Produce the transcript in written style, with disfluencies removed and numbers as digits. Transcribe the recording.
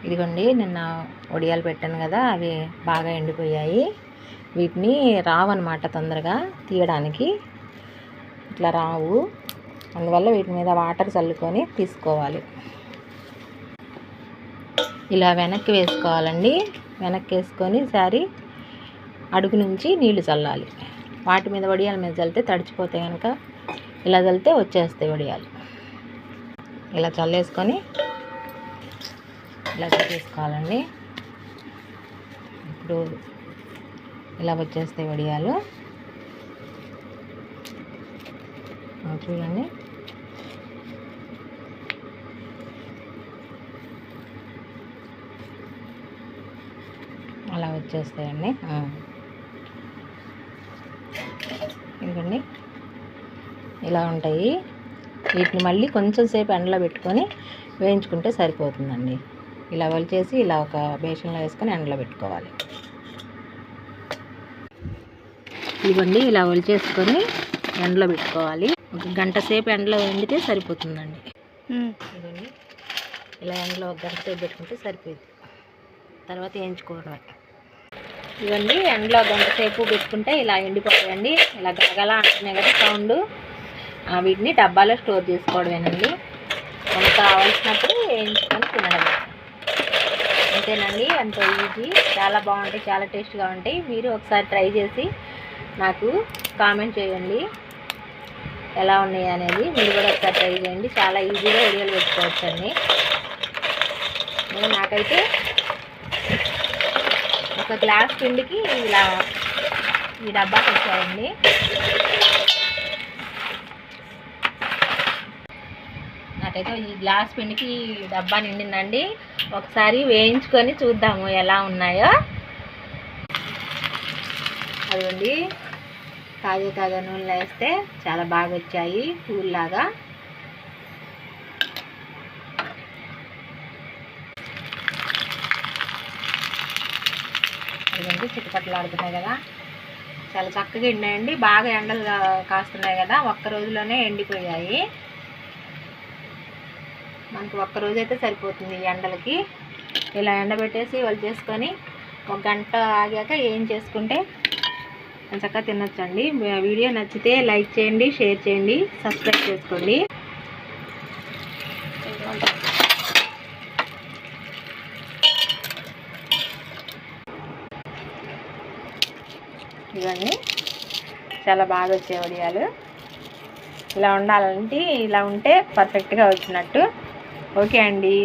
ఇదిగోండి నిన్న వడియాలు పెట్టాను కదా, అవి బాగా ఎండిపోయాయి. వీటిని రావన్నమాట తొందరగా తీయడానికి, ఇట్లా రావు. అందువల్ల వీటి మీద వాటర్ చల్లుకొని తీసుకోవాలి. ఇలా వెనక్కి వేసుకోవాలండి. వెనక్కి వేసుకొని ఈసారి అడుగు నుంచి నీళ్లు చల్లాలి. వాటి మీద వడియాల మీద చల్లితే తడిచిపోతే కనుక ఇలా చల్లితే వచ్చేస్తాయి వడియాలు. ఇలా చల్లేసుకొని ఇలా తీసుకోవాలండి. ఇప్పుడు ఇలా వచ్చేస్తాయి వడియాలు. చూడండి, అలా వచ్చేస్తాయండి. ఇదిగోండి ఇలా ఉంటాయి. వీటిని మళ్ళీ కొంచెం సేపు ఎండలో పెట్టుకొని వేయించుకుంటే సరిపోతుందండి. ఇలా వలిచేసి ఇలా ఒక బేషన్లో వేసుకొని ఎండలో పెట్టుకోవాలి. ఇవ్వండి, ఇలా వలిచేసుకొని ఎండలో పెట్టుకోవాలి. ఒక గంట సేపు ఎండలో ఎండితే సరిపోతుందండి. ఇవ్వండి, ఇలా ఎండలో ఒక గంట సేపు పెట్టుకుంటే సరిపోతుంది. తర్వాత వేయించుకోవడమే. ఇవన్నీ ఎండలో గంట సేపు పెట్టుకుంటే ఇలా ఎండిపోతాయండి. ఇలా గలగలా అంటున్నాయి కదా సౌండ్. వీటిని డబ్బాలో స్టోర్ చేసుకోవడమేనండి. మనకు కావాల్సినప్పుడు వేయించుకొని తినడమే. అంతేనండి, ఎంతో ఈజీ. చాలా బాగుంటాయి, చాలా టేస్ట్గా ఉంటాయి. మీరు ఒకసారి ట్రై చేసి నాకు కామెంట్ చేయండి ఎలా ఉన్నాయి అనేది. మీరు కూడా ఒకసారి ట్రై చేయండి. చాలా ఈజీగా వడియాలు పెట్టుకోవచ్చండి. నాకైతే ఒక గ్లాస్ పిండికి ఇలా ఈ డబ్బా వచ్చాయండి. నాకైతే ఈ గ్లాస్ పిండికి డబ్బా నిండిందండి. ఒకసారి వేయించుకొని చూద్దాము ఎలా ఉన్నాయో. అదండి, తాజా నూనెలో వేస్తే చాలా బాగా వచ్చాయి పూల్లాగా. ఇదండి చిట్టుపట్లు ఆడుతున్నాయి కదా, చాలా చక్కగా ఎండాయండి. బాగా ఎండలు కాస్తున్నాయి కదా, ఒక్క రోజులోనే ఎండిపోయాయి. మనకు ఒక్క రోజు అయితే సరిపోతుంది ఈ ఎండలకి. ఇలా ఎండబెట్టేసి వాళ్ళు చేసుకొని ఒక గంట ఆగాక ఏం చేసుకుంటే చక్కగా తినొచ్చండి. వీడియో నచ్చితే లైక్ చేయండి, షేర్ చేయండి, సబ్స్క్రైబ్ చేసుకోండి. ఇవన్నీ చాలా బాగా వచ్చే వడియాలు. ఇలా ఉండాలంటే ఇలా ఉంటే పర్ఫెక్ట్గా వచ్చినట్టు. ఓకే అండి.